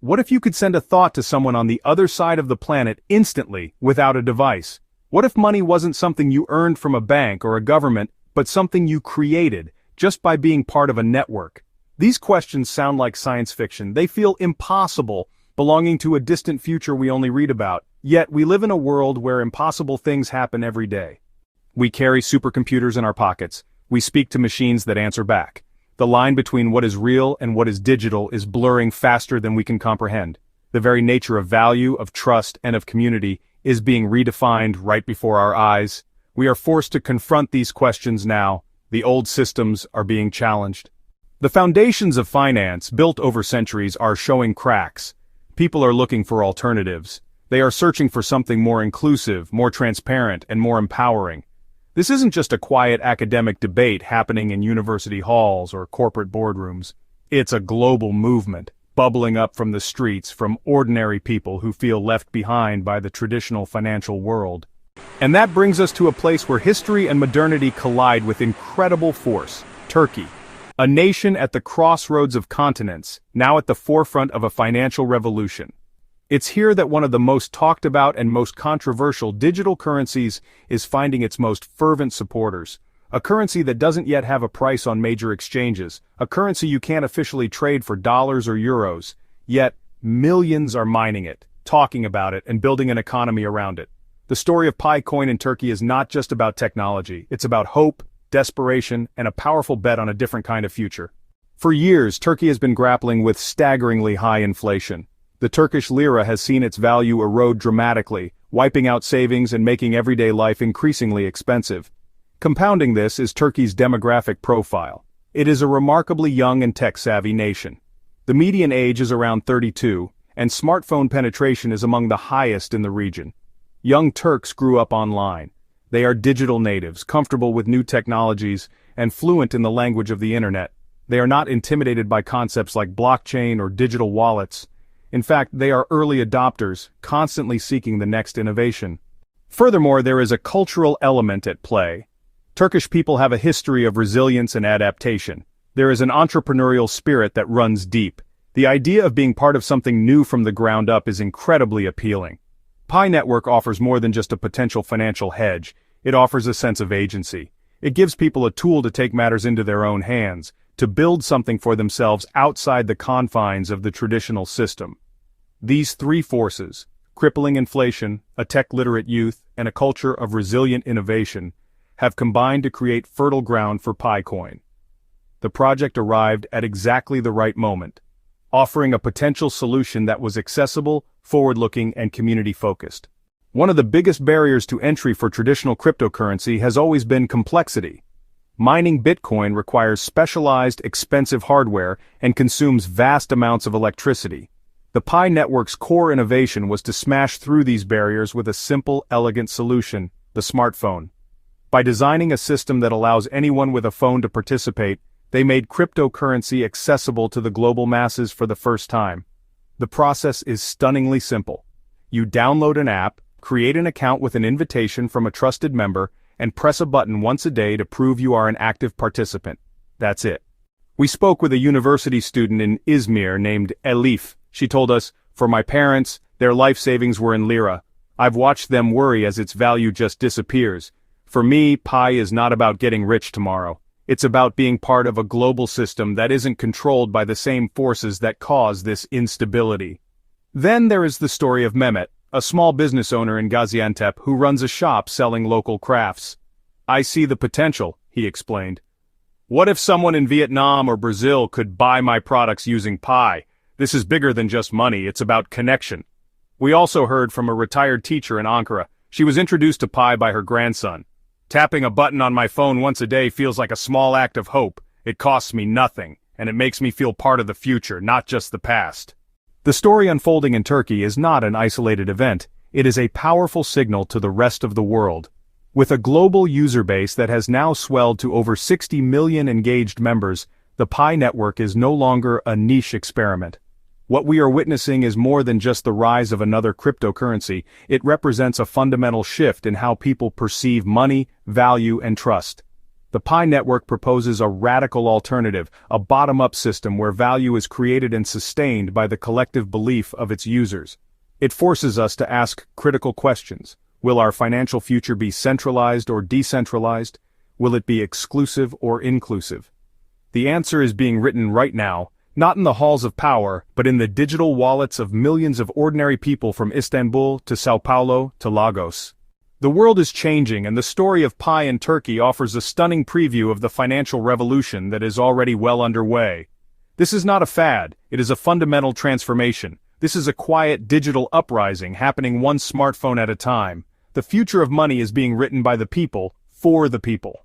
What if you could send a thought to someone on the other side of the planet instantly, without a device? What if money wasn't something you earned from a bank or a government, but something you created, just by being part of a network? These questions sound like science fiction. They feel impossible, belonging to a distant future we only read about. Yet we live in a world where impossible things happen every day. We carry supercomputers in our pockets. We speak to machines that answer back. The line between what is real and what is digital is blurring faster than we can comprehend. The very nature of value, of trust, and of community is being redefined right before our eyes. We are forced to confront these questions now. The old systems are being challenged. The foundations of finance, built over centuries, are showing cracks. People are looking for alternatives. They are searching for something more inclusive, more transparent, and more empowering. This isn't just a quiet academic debate happening in university halls or corporate boardrooms. It's a global movement, bubbling up from the streets, from ordinary people who feel left behind by the traditional financial world. And that brings us to a place where history and modernity collide with incredible force: Turkey. A nation at the crossroads of continents, now at the forefront of a financial revolution. It's here that one of the most talked about and most controversial digital currencies is finding its most fervent supporters. A currency that doesn't yet have a price on major exchanges, a currency you can't officially trade for dollars or euros, yet millions are mining it, talking about it, and building an economy around it. The story of Pi Coin in Turkey is not just about technology, it's about hope, desperation, and a powerful bet on a different kind of future. For years, Turkey has been grappling with staggeringly high inflation. The Turkish lira has seen its value erode dramatically, wiping out savings and making everyday life increasingly expensive. Compounding this is Turkey's demographic profile. It is a remarkably young and tech-savvy nation. The median age is around 32, and smartphone penetration is among the highest in the region. Young Turks grew up online. They are digital natives, comfortable with new technologies, and fluent in the language of the internet. They are not intimidated by concepts like blockchain or digital wallets. In fact, they are early adopters, constantly seeking the next innovation. Furthermore, there is a cultural element at play. Turkish people have a history of resilience and adaptation. There is an entrepreneurial spirit that runs deep. The idea of being part of something new from the ground up is incredibly appealing. Pi Network offers more than just a potential financial hedge. It offers a sense of agency. It gives people a tool to take matters into their own hands, to build something for themselves outside the confines of the traditional system. These three forces, crippling inflation, a tech-literate youth, and a culture of resilient innovation, have combined to create fertile ground for Pi Coin. The project arrived at exactly the right moment, offering a potential solution that was accessible, forward-looking, and community-focused. One of the biggest barriers to entry for traditional cryptocurrency has always been complexity. Mining Bitcoin requires specialized, expensive hardware and consumes vast amounts of electricity. The Pi Network's core innovation was to smash through these barriers with a simple, elegant solution: the smartphone. By designing a system that allows anyone with a phone to participate, they made cryptocurrency accessible to the global masses for the first time. The process is stunningly simple. You download an app, create an account with an invitation from a trusted member, and press a button once a day to prove you are an active participant. That's it. We spoke with a university student in Izmir named Elif. She told us, "For my parents, their life savings were in lira. I've watched them worry as its value just disappears. For me, Pi is not about getting rich tomorrow. It's about being part of a global system that isn't controlled by the same forces that cause this instability." Then there is the story of Mehmet, a small business owner in Gaziantep who runs a shop selling local crafts. "I see the potential," he explained. "What if someone in Vietnam or Brazil could buy my products using Pi? This is bigger than just money, it's about connection." We also heard from a retired teacher in Ankara. She was introduced to Pi by her grandson. "Tapping a button on my phone once a day feels like a small act of hope. It costs me nothing, and it makes me feel part of the future, not just the past." The story unfolding in Turkey is not an isolated event. It is a powerful signal to the rest of the world. With a global user base that has now swelled to over 60 million engaged members, the Pi Network is no longer a niche experiment. What we are witnessing is more than just the rise of another cryptocurrency. It represents a fundamental shift in how people perceive money, value, and trust. The Pi network proposes a radical alternative, a bottom-up system where value is created and sustained by the collective belief of its users. It forces us to ask critical questions. Will our financial future be centralized or decentralized? Will it be exclusive or inclusive? The answer is being written right now, not in the halls of power, but in the digital wallets of millions of ordinary people from Istanbul to Sao Paulo to Lagos. The world is changing, and the story of Pi in Turkey offers a stunning preview of the financial revolution that is already well underway. This is not a fad, it is a fundamental transformation. This is a quiet digital uprising happening one smartphone at a time. The future of money is being written by the people, for the people.